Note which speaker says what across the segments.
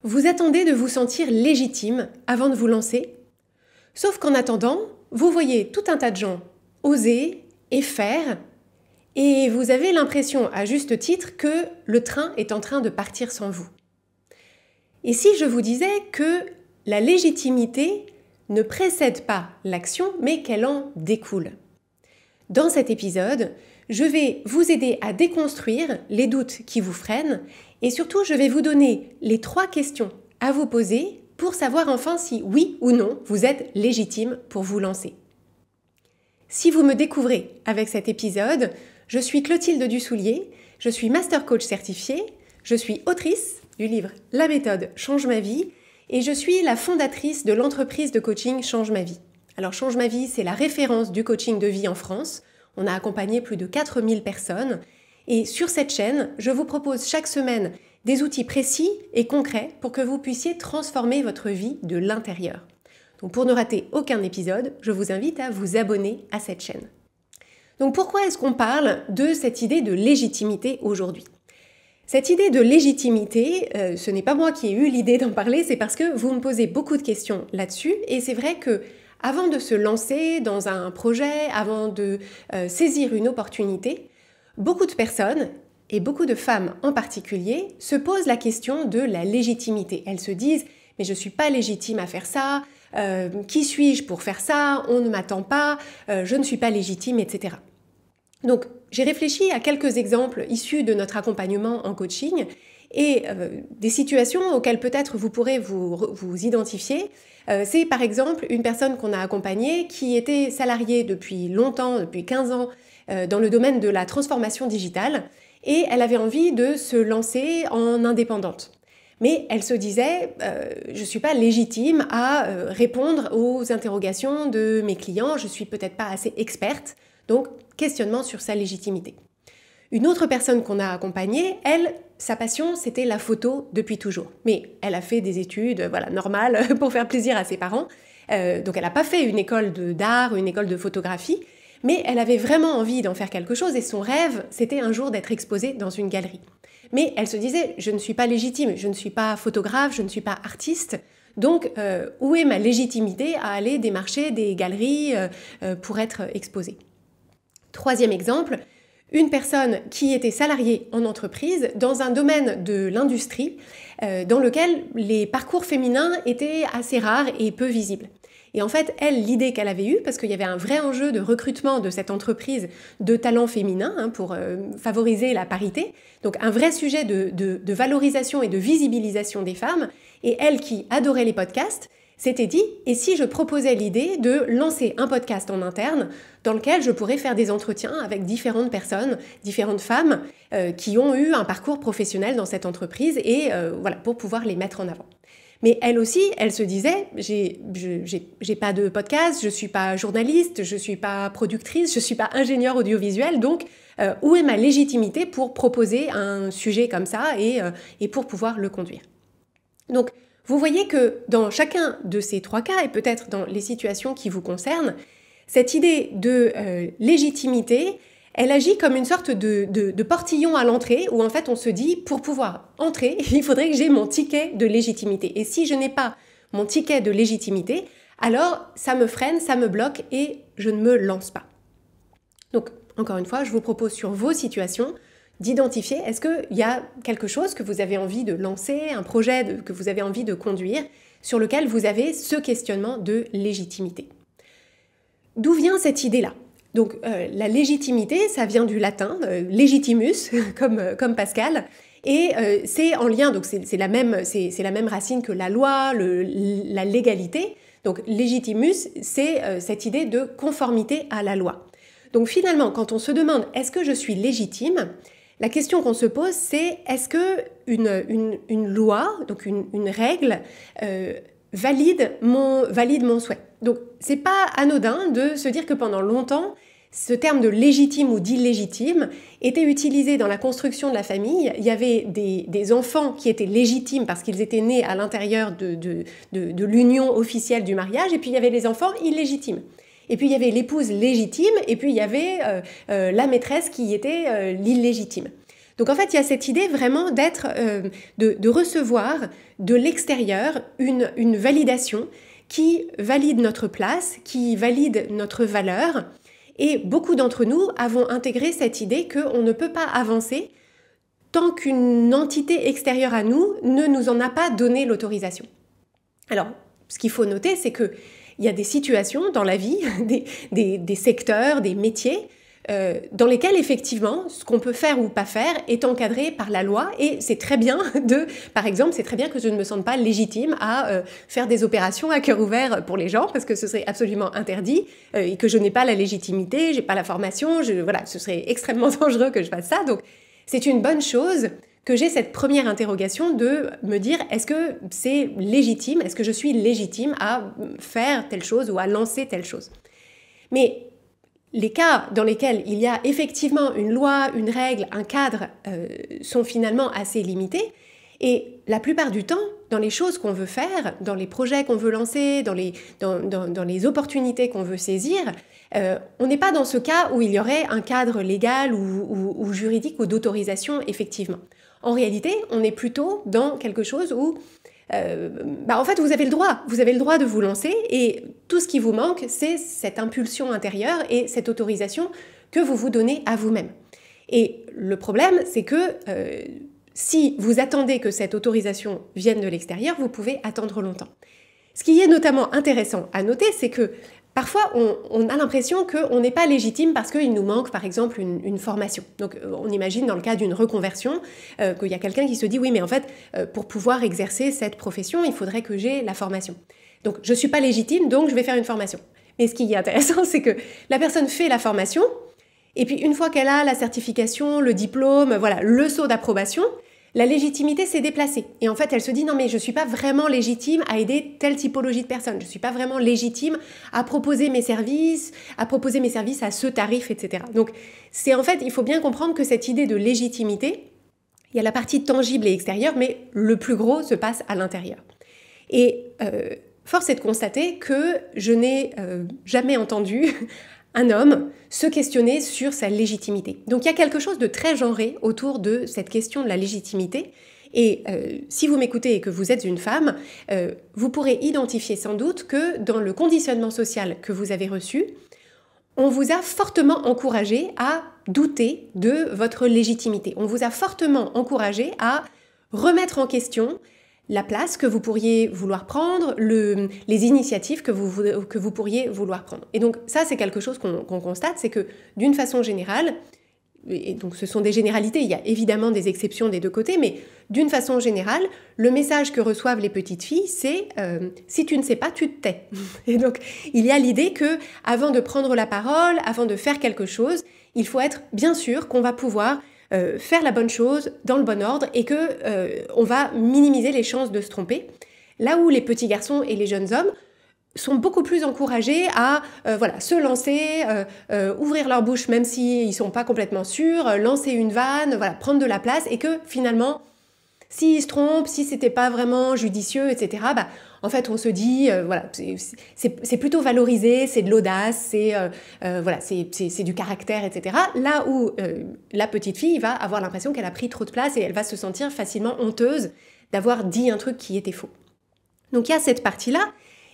Speaker 1: Vous attendez de vous sentir légitime avant de vous lancer? Sauf qu'en attendant, vous voyez tout un tas de gens oser et faire, et vous avez l'impression, à juste titre, que le train est en train de partir sans vous. Et si je vous disais que la légitimité ne précède pas l'action, mais qu'elle en découle? Dans cet épisode, je vais vous aider à déconstruire les doutes qui vous freinent et surtout, je vais vous donner les 3 questions à vous poser pour savoir enfin si oui ou non vous êtes légitime pour vous lancer. Si vous me découvrez avec cet épisode, je suis Clotilde Dussoulier, je suis Master Coach certifiée, je suis autrice du livre La méthode change ma vie et je suis la fondatrice de l'entreprise de coaching Change ma vie. Alors Change ma vie, c'est la référence du coaching de vie en France. On a accompagné plus de 4000 personnes. Et sur cette chaîne, je vous propose chaque semaine des outils précis et concrets pour que vous puissiez transformer votre vie de l'intérieur. Donc pour ne rater aucun épisode, je vous invite à vous abonner à cette chaîne. Donc pourquoi est-ce qu'on parle de cette idée de légitimité aujourd'hui ? Cette idée de légitimité, ce n'est pas moi qui ai eu l'idée d'en parler, c'est parce que vous me posez beaucoup de questions là-dessus et c'est vrai que avant de se lancer dans un projet, avant de saisir une opportunité, beaucoup de personnes, et beaucoup de femmes en particulier, se posent la question de la légitimité. Elles se disent « mais je ne suis pas légitime à faire ça, qui suis-je pour faire ça, on ne m'attend pas, je ne suis pas légitime, etc. » Donc j'ai réfléchi à quelques exemples issus de notre accompagnement en coaching et des situations auxquelles peut-être vous pourrez vous identifier. C'est par exemple une personne qu'on a accompagnée qui était salariée depuis longtemps, depuis 15 ans, dans le domaine de la transformation digitale et elle avait envie de se lancer en indépendante. Mais elle se disait je ne suis pas légitime à répondre aux interrogations de mes clients, je ne suis peut-être pas assez experte, donc questionnement sur sa légitimité. Une autre personne qu'on a accompagnée, elle, sa passion, c'était la photo depuis toujours. Mais elle a fait des études normales pour faire plaisir à ses parents. Donc elle n'a pas fait une école d'art, une école de photographie, mais elle avait vraiment envie d'en faire quelque chose et son rêve, c'était un jour d'être exposée dans une galerie. Mais elle se disait, je ne suis pas légitime, je ne suis pas photographe, je ne suis pas artiste, donc où est ma légitimité à aller démarcher des galeries pour être exposée? Troisième exemple, une personne qui était salariée en entreprise dans un domaine de l'industrie dans lequel les parcours féminins étaient assez rares et peu visibles. Et en fait, elle, l'idée qu'elle avait eue, parce qu'il y avait un vrai enjeu de recrutement de cette entreprise de talents féminins pour favoriser la parité, donc un vrai sujet de valorisation et de visibilisation des femmes, et elle qui adorait les podcasts, s'était dit, et si je proposais l'idée de lancer un podcast en interne dans lequel je pourrais faire des entretiens avec différentes personnes, différentes femmes qui ont eu un parcours professionnel dans cette entreprise et pour pouvoir les mettre en avant. Mais elle aussi, elle se disait, j'ai pas de podcast, je suis pas journaliste, je suis pas productrice, je suis pas ingénieure audiovisuelle, donc où est ma légitimité pour proposer un sujet comme ça et pour pouvoir le conduire? Donc, vous voyez que dans chacun de ces 3 cas, et peut-être dans les situations qui vous concernent, cette idée de légitimité, elle agit comme une sorte de portillon à l'entrée où en fait on se dit pour pouvoir entrer, il faudrait que j'ai mon ticket de légitimité. Et si je n'ai pas mon ticket de légitimité, alors ça me freine, ça me bloque et je ne me lance pas. Donc encore une fois, je vous propose sur vos situations d'identifier est-ce qu'il y a quelque chose que vous avez envie de lancer, un projet que vous avez envie de conduire sur lequel vous avez ce questionnement de légitimité. D'où vient cette idée-là ? Donc la légitimité, ça vient du latin, legitimus, comme Pascal, et c'est en lien, donc c'est la même racine que la loi, la légalité. Donc légitimus, c'est cette idée de conformité à la loi. Donc finalement, quand on se demande est-ce que je suis légitime, la question qu'on se pose, c'est est-ce que une loi, donc une règle, valide mon souhait. Donc c'est pas anodin de se dire que pendant longtemps, ce terme de légitime ou d'illégitime était utilisé dans la construction de la famille. Il y avait des enfants qui étaient légitimes parce qu'ils étaient nés à l'intérieur de l'union officielle du mariage, et puis il y avait les enfants illégitimes. Et puis il y avait l'épouse légitime, et puis il y avait la maîtresse qui était l'illégitime. Donc en fait, il y a cette idée vraiment de recevoir de l'extérieur une validation qui valide notre place, qui valide notre valeur. Et beaucoup d'entre nous avons intégré cette idée qu'on ne peut pas avancer tant qu'une entité extérieure à nous ne nous en a pas donné l'autorisation. Alors, ce qu'il faut noter, c'est qu'il y a des situations dans la vie, des secteurs, des métiers, dans lesquels effectivement, ce qu'on peut faire ou pas faire est encadré par la loi et c'est très bien par exemple, c'est très bien que je ne me sente pas légitime à faire des opérations à cœur ouvert pour les gens parce que ce serait absolument interdit et que je n'ai pas la légitimité, j'ai pas la formation, voilà, ce serait extrêmement dangereux que je fasse ça. Donc, c'est une bonne chose que j'ai cette première interrogation de me dire est-ce que c'est légitime, est-ce que je suis légitime à faire telle chose ou à lancer telle chose. Mais les cas dans lesquels il y a effectivement une loi, une règle, un cadre sont finalement assez limités et la plupart du temps, dans les choses qu'on veut faire, dans les projets qu'on veut lancer, dans les opportunités qu'on veut saisir, on n'est pas dans ce cas où il y aurait un cadre légal ou juridique ou d'autorisation effectivement. En réalité, on est plutôt dans quelque chose où en fait, vous avez le droit de vous lancer et tout ce qui vous manque, c'est cette impulsion intérieure et cette autorisation que vous vous donnez à vous-même. Et le problème, c'est que si vous attendez que cette autorisation vienne de l'extérieur, vous pouvez attendre longtemps. Ce qui est notamment intéressant à noter, c'est que parfois, on a l'impression qu'on n'est pas légitime parce qu'il nous manque, par exemple, une formation. Donc, on imagine dans le cas d'une reconversion qu'il y a quelqu'un qui se dit « Oui, mais en fait, pour pouvoir exercer cette profession, il faudrait que j'ai la formation. Donc, je ne suis pas légitime, donc je vais faire une formation. » Mais ce qui est intéressant, c'est que la personne fait la formation, et puis une fois qu'elle a la certification, le diplôme, voilà, le sceau d'approbation, la légitimité s'est déplacée. Et en fait, elle se dit « Non, mais je ne suis pas vraiment légitime à aider telle typologie de personnes. Je ne suis pas vraiment légitime à proposer mes services à ce tarif, etc. » Donc, en fait, il faut bien comprendre que cette idée de légitimité, il y a la partie tangible et extérieure, mais le plus gros se passe à l'intérieur. Et force est de constater que je n'ai jamais entendu un homme se questionner sur sa légitimité. Donc il y a quelque chose de très genré autour de cette question de la légitimité. Et si vous m'écoutez et que vous êtes une femme, vous pourrez identifier sans doute que dans le conditionnement social que vous avez reçu, on vous a fortement encouragé à douter de votre légitimité. On vous a fortement encouragé à remettre en question la place que vous pourriez vouloir prendre, les initiatives que vous pourriez vouloir prendre. Et donc ça, c'est quelque chose qu'on constate, c'est que d'une façon générale, et donc ce sont des généralités, il y a évidemment des exceptions des deux côtés, mais d'une façon générale, le message que reçoivent les petites filles, c'est si tu ne sais pas, tu te tais. Et donc il y a l'idée que avant de prendre la parole, avant de faire quelque chose, il faut être bien sûr qu'on va pouvoir faire la bonne chose dans le bon ordre et que on va minimiser les chances de se tromper. Là où les petits garçons et les jeunes hommes sont beaucoup plus encouragés à se lancer, ouvrir leur bouche même s'ils ne sont pas complètement sûrs, lancer une vanne, prendre de la place et que finalement, s'ils se trompent, si c'était pas vraiment judicieux, etc., en fait, on se dit, c'est plutôt valorisé, c'est de l'audace, c'est du caractère, etc. Là où la petite fille va avoir l'impression qu'elle a pris trop de place et elle va se sentir facilement honteuse d'avoir dit un truc qui était faux. Donc il y a cette partie-là,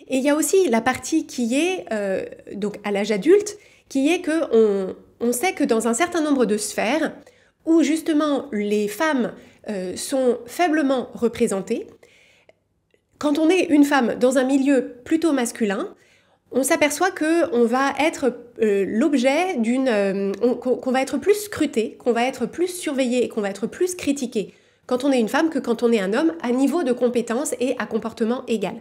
Speaker 1: et il y a aussi la partie qui est, donc à l'âge adulte, qui est qu'on sait que dans un certain nombre de sphères, où justement les femmes sont faiblement représentées, quand on est une femme dans un milieu plutôt masculin, on s'aperçoit qu'on va être l'objet qu'on va être plus scruté, qu'on va être plus surveillé et qu'on va être plus critiqué quand on est une femme que quand on est un homme à niveau de compétences et à comportement égal.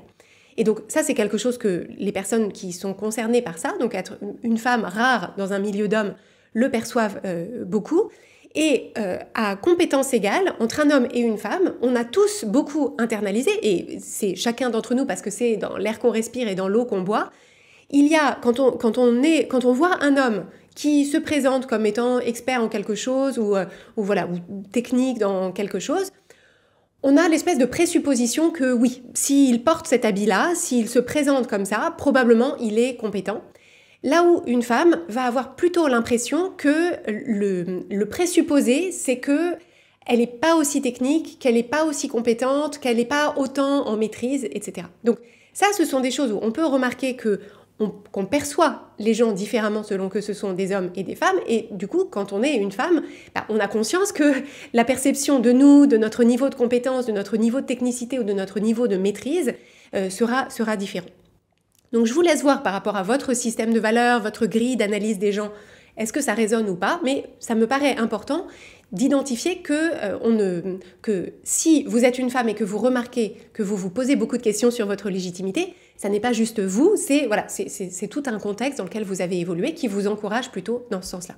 Speaker 1: Et donc ça, c'est quelque chose que les personnes qui sont concernées par ça, donc être une femme rare dans un milieu d'hommes, le perçoivent beaucoup. Et à compétences égales, entre un homme et une femme, on a tous beaucoup internalisé, et c'est chacun d'entre nous parce que c'est dans l'air qu'on respire et dans l'eau qu'on boit. Il y a, quand on voit un homme qui se présente comme étant expert en quelque chose ou technique dans quelque chose, on a l'espèce de présupposition que oui, s'il porte cet habit-là, s'il se présente comme ça, probablement il est compétent. Là où une femme va avoir plutôt l'impression que le présupposé, c'est que elle n'est pas aussi technique, qu'elle n'est pas aussi compétente, qu'elle n'est pas autant en maîtrise, etc. Donc ça, ce sont des choses où on peut remarquer qu'on perçoit les gens différemment selon que ce sont des hommes et des femmes. Et du coup, quand on est une femme, on a conscience que la perception de nous, de notre niveau de compétence, de notre niveau de technicité ou de notre niveau de maîtrise sera différent. Donc je vous laisse voir par rapport à votre système de valeurs, votre grille d'analyse des gens, est-ce que ça résonne ou pas, mais ça me paraît important d'identifier que si vous êtes une femme et que vous remarquez que vous vous posez beaucoup de questions sur votre légitimité, ça n'est pas juste vous, c'est tout un contexte dans lequel vous avez évolué qui vous encourage plutôt dans ce sens-là.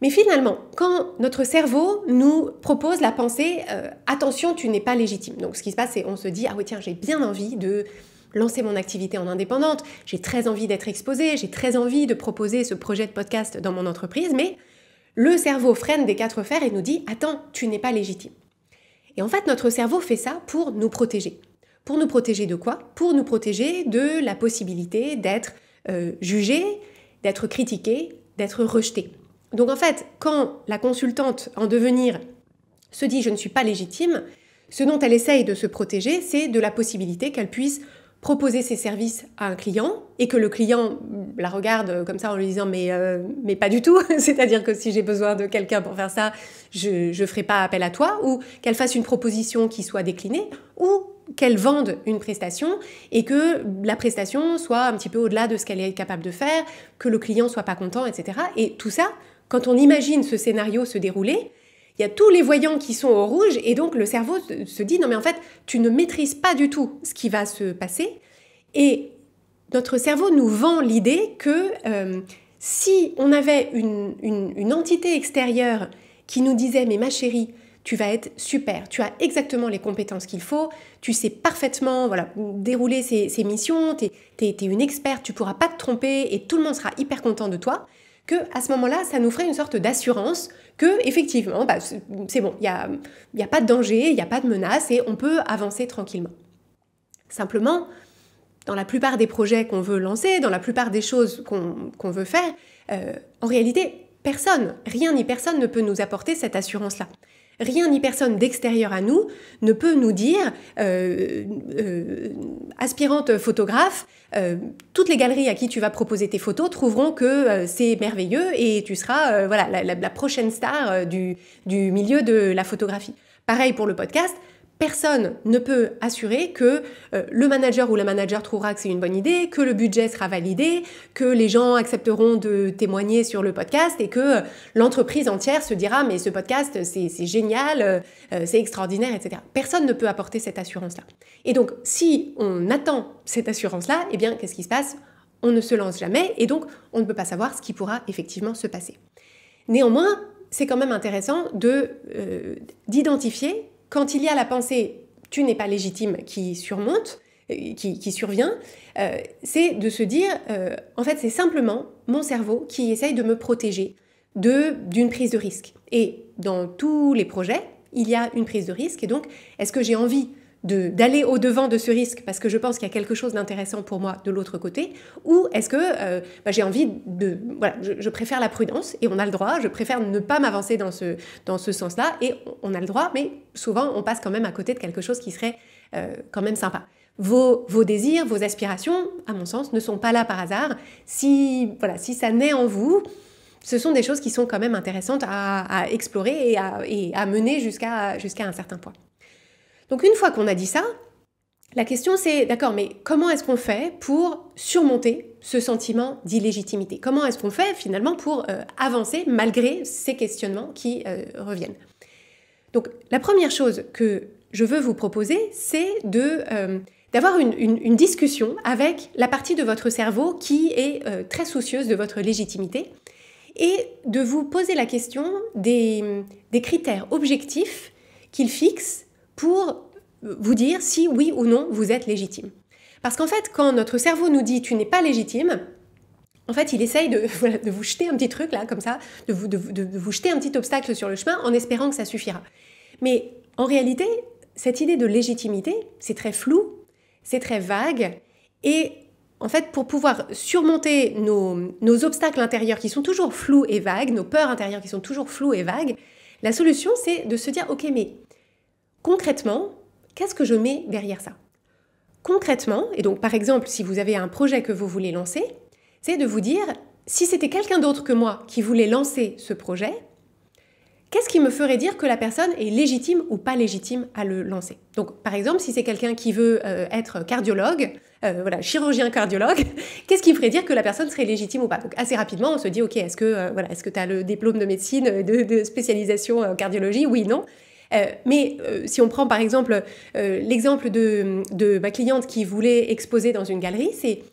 Speaker 1: Mais finalement, quand notre cerveau nous propose la pensée « attention, tu n'es pas légitime », donc ce qui se passe, c'est on se dit « ah oui tiens, j'ai bien envie de lancer mon activité en indépendante, j'ai très envie d'être exposée, j'ai très envie de proposer ce projet de podcast dans mon entreprise, mais le cerveau freine des 4 fers et nous dit « attends, tu n'es pas légitime ». Et en fait, notre cerveau fait ça pour nous protéger. Pour nous protéger de quoi? Pour nous protéger de la possibilité d'être jugé, d'être critiqué, d'être rejeté. Donc en fait, quand la consultante en devenir se dit « je ne suis pas légitime », ce dont elle essaye de se protéger, c'est de la possibilité qu'elle puisse proposer ses services à un client et que le client la regarde comme ça en lui disant mais pas du tout, c'est-à-dire que si j'ai besoin de quelqu'un pour faire ça, je ferai pas appel à toi, ou qu'elle fasse une proposition qui soit déclinée, ou qu'elle vende une prestation et que la prestation soit un petit peu au-delà de ce qu'elle est capable de faire, que le client soit pas content, etc. Et tout ça, quand on imagine ce scénario se dérouler, il y a tous les voyants qui sont au rouge et donc le cerveau se dit « non mais en fait, tu ne maîtrises pas du tout ce qui va se passer » et notre cerveau nous vend l'idée que si on avait une entité extérieure qui nous disait « mais ma chérie, tu vas être super, tu as exactement les compétences qu'il faut, tu sais parfaitement dérouler ces missions, t'es une experte, tu pourras pas te tromper et tout le monde sera hyper content de toi », que à ce moment-là, ça nous ferait une sorte d'assurance que effectivement, c'est bon, il y a pas de danger, il n'y a pas de menace et on peut avancer tranquillement. Simplement, dans la plupart des projets qu'on veut lancer, dans la plupart des choses qu'on veut faire, en réalité, rien ni personne ne peut nous apporter cette assurance-là. Rien ni personne d'extérieur à nous ne peut nous dire, aspirante photographe, toutes les galeries à qui tu vas proposer tes photos trouveront que c'est merveilleux et tu seras la prochaine star du milieu de la photographie. Pareil pour le podcast. Personne ne peut assurer que le manager ou la manager trouvera que c'est une bonne idée, que le budget sera validé, que les gens accepteront de témoigner sur le podcast et que l'entreprise entière se dira « mais ce podcast, c'est génial, c'est extraordinaire, etc. » Personne ne peut apporter cette assurance-là. Et donc, si on attend cette assurance-là, eh bien, qu'est-ce qui se passe? On ne se lance jamais et donc on ne peut pas savoir ce qui pourra effectivement se passer. Néanmoins, c'est quand même intéressant d'identifier quand il y a la pensée « tu n'es pas légitime » qui surmonte, qui survient, c'est de se dire en fait c'est simplement mon cerveau qui essaye de me protéger d'une prise de risque. Et dans tous les projets, il y a une prise de risque et donc est-ce que j'ai envie d'aller au-devant de ce risque parce que je pense qu'il y a quelque chose d'intéressant pour moi de l'autre côté, ou est-ce que j'ai envie je préfère la prudence et on a le droit, je préfère ne pas m'avancer dans ce sens-là et on a le droit, mais souvent on passe quand même à côté de quelque chose qui serait quand même sympa. Vos désirs, vos aspirations, à mon sens, ne sont pas là par hasard. Si ça naît en vous, ce sont des choses qui sont quand même intéressantes à explorer et à mener jusqu'à un certain point. Donc une fois qu'on a dit ça, la question c'est, d'accord, mais comment est-ce qu'on fait pour surmonter ce sentiment d'illégitimité? Comment est-ce qu'on fait finalement pour avancer malgré ces questionnements qui reviennent? Donc la première chose que je veux vous proposer, c'est d'avoir une discussion avec la partie de votre cerveau qui est très soucieuse de votre légitimité et de vous poser la question des critères objectifs qu'il fixe pour vous dire si oui ou non vous êtes légitime. Parce qu'en fait, quand notre cerveau nous dit « tu n'es pas légitime », en fait, il essaye de vous jeter un petit truc là, comme ça, de vous jeter un petit obstacle sur le chemin en espérant que ça suffira. Mais en réalité, cette idée de légitimité, c'est très flou, c'est très vague et en fait, pour pouvoir surmonter nos obstacles intérieurs qui sont toujours flous et vagues, nos peurs intérieures qui sont toujours floues et vagues, La solution, c'est de se dire, ok, mais concrètement, qu'est-ce que je mets derrière ça? Concrètement, et donc par exemple, si vous avez un projet que vous voulez lancer, c'est de vous dire, si c'était quelqu'un d'autre que moi qui voulait lancer ce projet, qu'est-ce qui me ferait dire que la personne est légitime ou pas légitime à le lancer? Donc, par exemple, si c'est quelqu'un qui veut être cardiologue, chirurgien cardiologue, qu'est-ce qui me ferait dire que la personne serait légitime ou pas? Donc, assez rapidement, on se dit, ok, est-ce que tu as le diplôme de médecine, de spécialisation en cardiologie? Oui, non. Mais si on prend par exemple l'exemple de ma cliente qui voulait exposer dans une galerie, c'est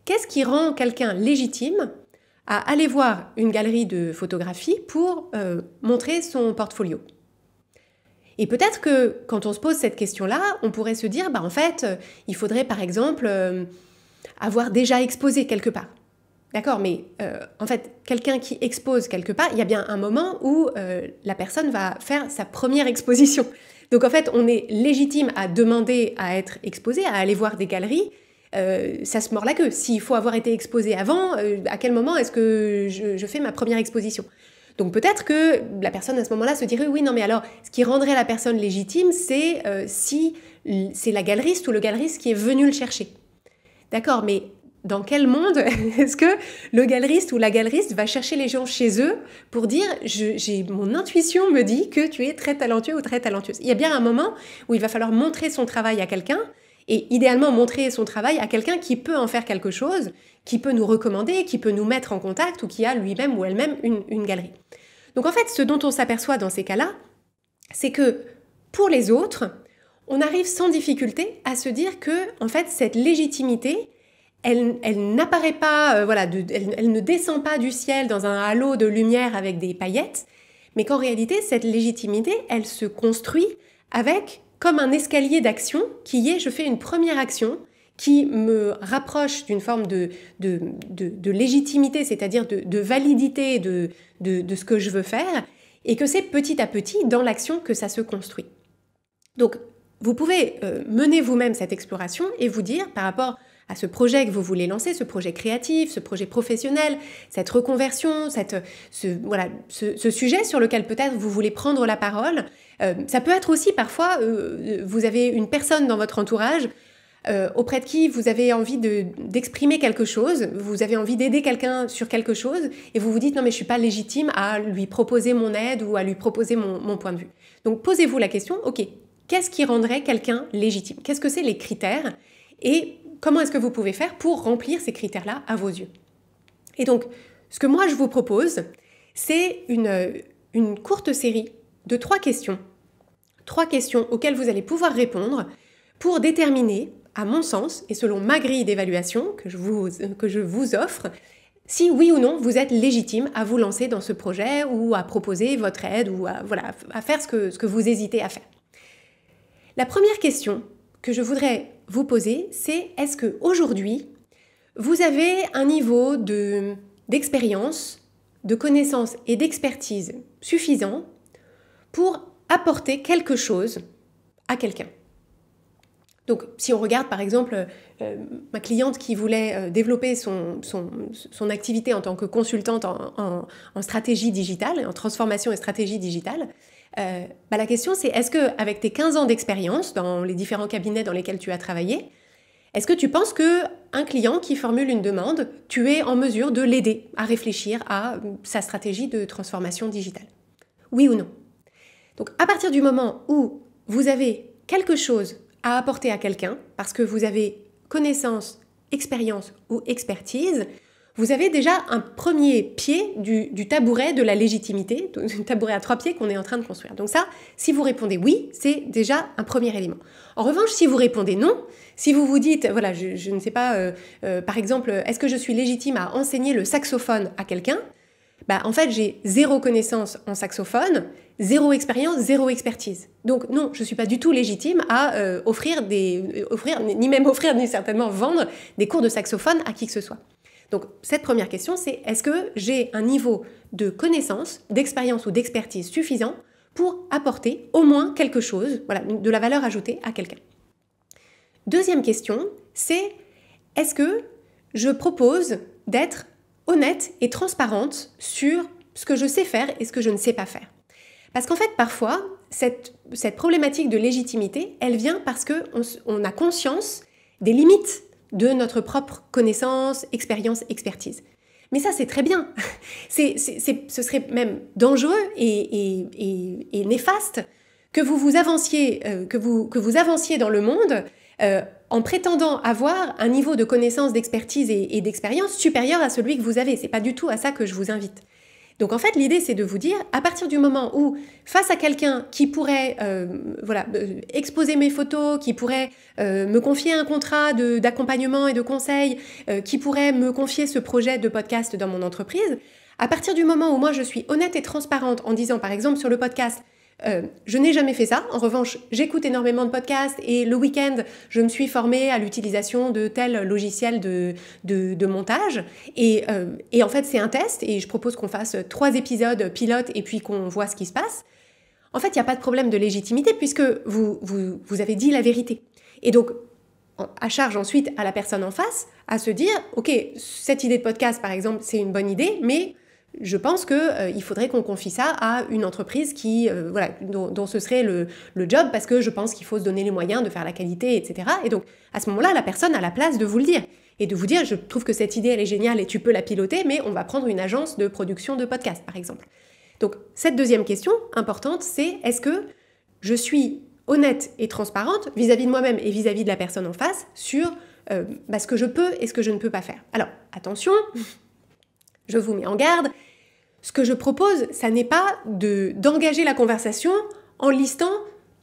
Speaker 1: qu'est-ce qui rend quelqu'un légitime à aller voir une galerie de photographie pour montrer son portfolio. Et peut-être que quand on se pose cette question-là, on pourrait se dire, en fait, il faudrait par exemple avoir déjà exposé quelque part. D'accord, mais en fait, quelqu'un qui expose quelque part, il y a bien un moment où la personne va faire sa première exposition. Donc en fait, on est légitime à demander à être exposé, à aller voir des galeries. Ça se mord la queue. S'il faut avoir été exposé avant, à quel moment est-ce que je fais ma première exposition? Donc peut-être que la personne à ce moment-là se dirait oui, non mais alors ce qui rendrait la personne légitime, c'est si c'est la galeriste ou le galeriste qui est venu le chercher. D'accord, mais dans quel monde est-ce que le galeriste ou la galeriste va chercher les gens chez eux pour dire mon intuition me dit que tu es très talentueux ou très talentueuse? Il y a bien un moment où il va falloir montrer son travail à quelqu'un. Et idéalement, montrer son travail à quelqu'un qui peut en faire quelque chose, qui peut nous recommander, qui peut nous mettre en contact ou qui a lui-même ou elle-même une galerie. Donc en fait, ce dont on s'aperçoit dans ces cas-là, c'est que pour les autres, on arrive sans difficulté à se dire que en fait, cette légitimité, elle n'apparaît pas, elle ne descend pas du ciel dans un halo de lumière avec des paillettes, mais qu'en réalité, cette légitimité, elle se construit avec comme un escalier d'action qui est, je fais une première action qui me rapproche d'une forme de légitimité, c'est-à-dire de validité de ce que je veux faire, et que c'est petit à petit dans l'action que ça se construit. Donc, vous pouvez mener vous-même cette exploration et vous dire, par rapport à ce projet que vous voulez lancer, ce projet créatif, ce projet professionnel, cette reconversion, ce sujet sur lequel peut-être vous voulez prendre la parole. Ça peut être aussi parfois, vous avez une personne dans votre entourage auprès de qui vous avez envie d'exprimer quelque chose, vous avez envie d'aider quelqu'un sur quelque chose, et vous vous dites non mais je ne suis pas légitime à lui proposer mon aide ou à lui proposer mon point de vue. Donc posez-vous la question, ok, qu'est-ce qui rendrait quelqu'un légitime? Qu'est-ce que c'est les critères? Et comment est-ce que vous pouvez faire pour remplir ces critères-là à vos yeux? Et donc, ce que moi je vous propose, c'est une courte série de 3 questions. 3 questions auxquelles vous allez pouvoir répondre pour déterminer, à mon sens, et selon ma grille d'évaluation que je vous offre, si oui ou non vous êtes légitime à vous lancer dans ce projet ou à proposer votre aide ou à faire ce que vous hésitez à faire. La première question que je voudrais vous poser, c'est est-ce qu'aujourd'hui, vous avez un niveau d'expérience, de connaissance et d'expertise suffisant pour apporter quelque chose à quelqu'un? Donc, si on regarde par exemple ma cliente qui voulait développer son activité en tant que consultante en stratégie digitale, en transformation et stratégie digitale, la question c'est est-ce qu'avec tes 15 ans d'expérience dans les différents cabinets dans lesquels tu as travaillé, est-ce que tu penses qu'un client qui formule une demande, tu es en mesure de l'aider à réfléchir à sa stratégie de transformation digitale? Oui ou non? Donc à partir du moment où vous avez quelque chose à apporter à quelqu'un, parce que vous avez connaissance, expérience ou expertise, vous avez déjà un premier pied du tabouret de la légitimité, du tabouret à 3 pieds qu'on est en train de construire. Donc ça, si vous répondez oui, c'est déjà un premier élément. En revanche, si vous répondez non, si vous vous dites, voilà, je ne sais pas, par exemple, est-ce que je suis légitime à enseigner le saxophone à quelqu'un? En fait, j'ai 0 connaissance en saxophone, 0 expérience, 0 expertise. Donc non, je ne suis pas du tout légitime à offrir, ni certainement vendre des cours de saxophone à qui que ce soit. Donc cette première question, c'est est-ce que j'ai un niveau de connaissance, d'expérience ou d'expertise suffisant pour apporter au moins quelque chose, de la valeur ajoutée à quelqu'un? Deuxième question, c'est est-ce que je propose d'être honnête et transparente sur ce que je sais faire et ce que je ne sais pas faire? Parce qu'en fait, parfois, cette problématique de légitimité, elle vient parce qu'on a conscience des limites de notre propre connaissance, expérience, expertise. Mais ça, c'est très bien. Ce serait même dangereux et néfaste que vous avanciez dans le monde en prétendant avoir un niveau de connaissance, d'expertise et d'expérience supérieur à celui que vous avez. C'est pas du tout à ça que je vous invite. Donc en fait, l'idée, c'est de vous dire, à partir du moment où, face à quelqu'un qui pourrait exposer mes photos, qui pourrait me confier un contrat d'accompagnement et de conseil, qui pourrait me confier ce projet de podcast dans mon entreprise, à partir du moment où moi je suis honnête et transparente en disant, par exemple, sur le podcast, je n'ai jamais fait ça. En revanche, j'écoute énormément de podcasts et le week-end, je me suis formée à l'utilisation de tel logiciel de montage. Et en fait, c'est un test et je propose qu'on fasse 3 épisodes pilotes et puis qu'on voit ce qui se passe. En fait, il n'y a pas de problème de légitimité puisque vous avez dit la vérité. Et donc, à charge ensuite à la personne en face à se dire, ok, cette idée de podcast, par exemple, c'est une bonne idée, mais je pense qu'il faudrait qu'on confie ça à une entreprise dont ce serait le job parce que je pense qu'il faut se donner les moyens de faire la qualité, etc. Et donc, à ce moment-là, la personne a la place de vous le dire et de vous dire, je trouve que cette idée, elle est géniale et tu peux la piloter, mais on va prendre une agence de production de podcast, par exemple. Donc, cette deuxième question importante, c'est est-ce que je suis honnête et transparente vis-à-vis de moi-même et vis-à-vis de la personne en face sur ce que je peux et ce que je ne peux pas faire. Alors, attention, je vous mets en garde. Ce que je propose, ça n'est pas d'engager la conversation en listant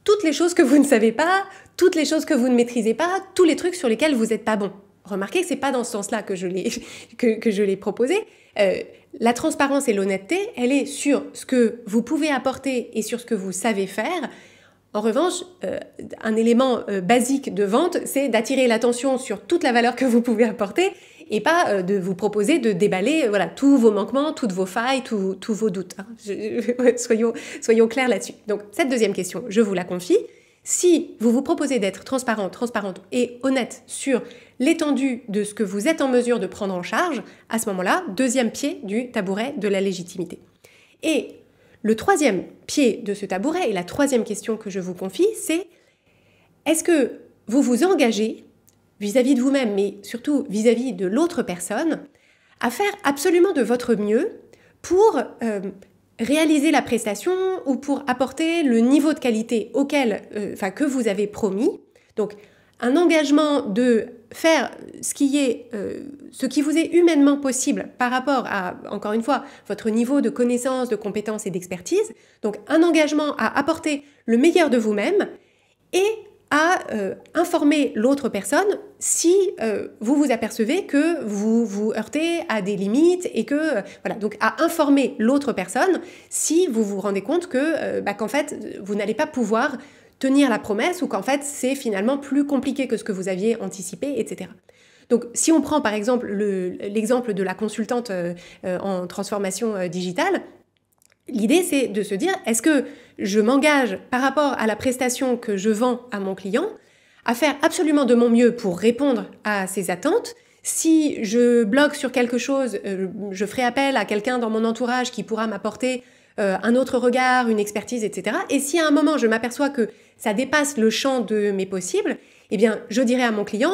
Speaker 1: toutes les choses que vous ne savez pas, toutes les choses que vous ne maîtrisez pas, tous les trucs sur lesquels vous n'êtes pas bon. Remarquez que c'est pas dans ce sens-là que je l'ai proposé. La transparence et l'honnêteté, elle est sur ce que vous pouvez apporter et sur ce que vous savez faire. En revanche, un élément basique de vente, c'est d'attirer l'attention sur toute la valeur que vous pouvez apporter et pas de vous proposer de déballer tous vos manquements, toutes vos failles, tous vos doutes. Soyons clairs là-dessus. Donc, cette deuxième question, je vous la confie. Si vous vous proposez d'être transparente et honnête sur l'étendue de ce que vous êtes en mesure de prendre en charge, à ce moment-là, deuxième pied du tabouret de la légitimité. Et le troisième pied de ce tabouret, et la troisième question que je vous confie, c'est est-ce que vous vous engagez vis-à-vis de vous-même, mais surtout vis-à-vis de l'autre personne, à faire absolument de votre mieux pour réaliser la prestation ou pour apporter le niveau de qualité que vous avez promis. Donc, un engagement de faire ce qui vous est humainement possible par rapport à, encore une fois, votre niveau de connaissance, de compétence et d'expertise. Donc, un engagement à apporter le meilleur de vous-même et à informer l'autre personne si vous vous apercevez que vous vous heurtez à des limites et que donc à informer l'autre personne si vous vous rendez compte qu'en fait vous n'allez pas pouvoir tenir la promesse ou qu'en fait c'est finalement plus compliqué que ce que vous aviez anticipé, etc. Donc si on prend par exemple l'exemple de la consultante en transformation digitale, l'idée, c'est de se dire, est-ce que je m'engage par rapport à la prestation que je vends à mon client à faire absolument de mon mieux pour répondre à ses attentes? Si je bloque sur quelque chose, je ferai appel à quelqu'un dans mon entourage qui pourra m'apporter un autre regard, une expertise, etc. Et si à un moment, je m'aperçois que ça dépasse le champ de mes possibles, eh bien, je dirai à mon client,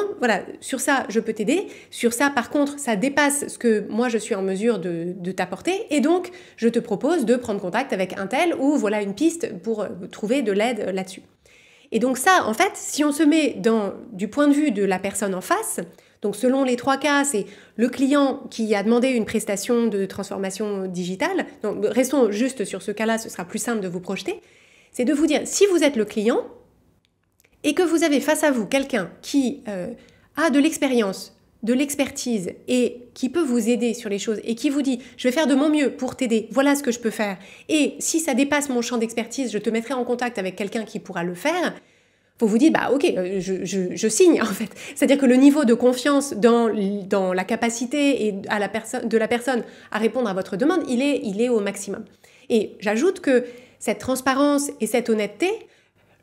Speaker 1: sur ça, je peux t'aider. Sur ça, par contre, ça dépasse ce que moi, je suis en mesure de t'apporter. Et donc, je te propose de prendre contact avec un tel ou voilà une piste pour trouver de l'aide là-dessus. Et donc ça, en fait, si on se met du point de vue de la personne en face, donc selon les 3 cas, c'est le client qui a demandé une prestation de transformation digitale. Donc, restons juste sur ce cas-là, ce sera plus simple de vous projeter. C'est de vous dire, si vous êtes le client, et que vous avez face à vous quelqu'un qui a de l'expérience, de l'expertise et qui peut vous aider sur les choses et qui vous dit « je vais faire de mon mieux pour t'aider, voilà ce que je peux faire et si ça dépasse mon champ d'expertise, je te mettrai en contact avec quelqu'un qui pourra le faire », vous vous dites « bah ok, je signe en fait ». C'est-à-dire que le niveau de confiance dans la capacité et de la personne à répondre à votre demande, il est au maximum. Et j'ajoute que cette transparence et cette honnêteté,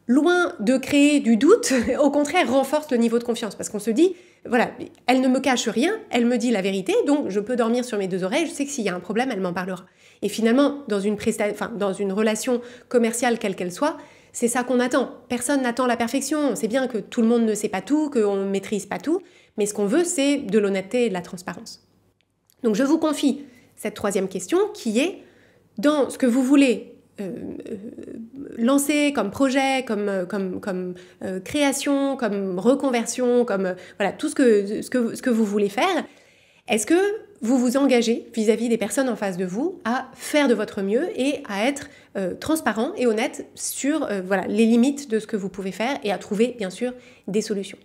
Speaker 1: loin de créer du doute, au contraire renforce le niveau de confiance parce qu'on se dit, elle ne me cache rien, elle me dit la vérité, donc je peux dormir sur mes 2 oreilles, je sais que s'il y a un problème, elle m'en parlera. Et finalement, dans une relation commerciale quelle qu'elle soit, c'est ça qu'on attend. Personne n'attend la perfection. On sait bien que tout le monde ne sait pas tout, qu'on ne maîtrise pas tout, mais ce qu'on veut, c'est de l'honnêteté et de la transparence. Donc je vous confie cette troisième question qui est, dans ce que vous voulez lancer comme projet, comme création, comme reconversion, comme voilà, tout ce que vous voulez faire, est-ce que vous vous engagez vis-à-vis des personnes en face de vous à faire de votre mieux et à être transparent et honnête sur les limites de ce que vous pouvez faire et à trouver bien sûr des solutions.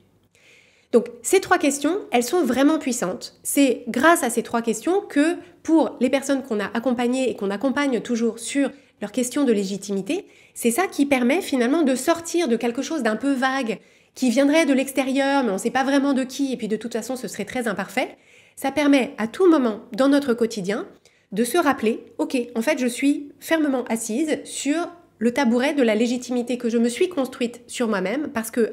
Speaker 1: Donc ces trois questions, elles sont vraiment puissantes. C'est grâce à ces trois questions que pour les personnes qu'on a accompagnées et qu'on accompagne toujours sur leurs questions de légitimité, c'est ça qui permet finalement de sortir de quelque chose d'un peu vague qui viendrait de l'extérieur, mais on ne sait pas vraiment de qui, et puis de toute façon ce serait très imparfait. Ça permet à tout moment dans notre quotidien de se rappeler, ok, en fait je suis fermement assise sur le tabouret de la légitimité que je me suis construite sur moi-même, parce que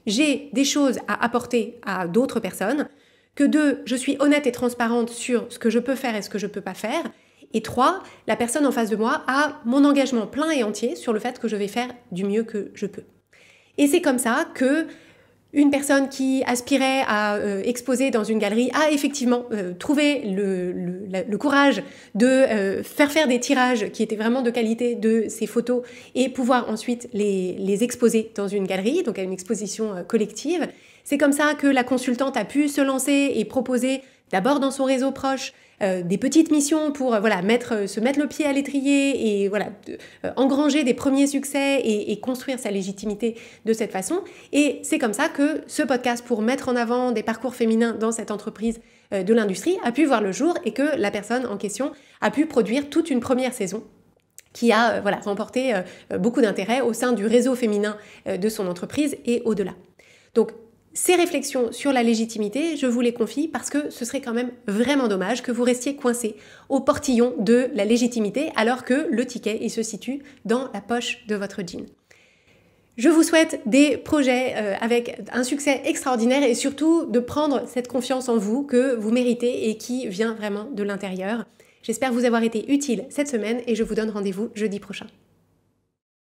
Speaker 1: j'ai des choses à apporter à d'autres personnes, que 2, je suis honnête et transparente sur ce que je peux faire et ce que je ne peux pas faire, et 3, la personne en face de moi a mon engagement plein et entier sur le fait que je vais faire du mieux que je peux. Et c'est comme ça que une personne qui aspirait à exposer dans une galerie a effectivement trouvé le courage de faire des tirages qui étaient vraiment de qualité de ses photos et pouvoir ensuite les exposer dans une galerie, donc à une exposition collective. C'est comme ça que la consultante a pu se lancer et proposer d'abord dans son réseau proche des petites missions pour se mettre le pied à l'étrier et engranger des premiers succès et construire sa légitimité de cette façon. Et c'est comme ça que ce podcast pour mettre en avant des parcours féminins dans cette entreprise de l'industrie a pu voir le jour et que la personne en question a pu produire toute une première saison qui a remporté beaucoup d'intérêt au sein du réseau féminin de son entreprise et au-delà. Donc, ces réflexions sur la légitimité, je vous les confie parce que ce serait quand même vraiment dommage que vous restiez coincé au portillon de la légitimité alors que le ticket il se situe dans la poche de votre jean. Je vous souhaite des projets avec un succès extraordinaire et surtout de prendre cette confiance en vous que vous méritez et qui vient vraiment de l'intérieur. J'espère vous avoir été utile cette semaine et je vous donne rendez-vous jeudi prochain.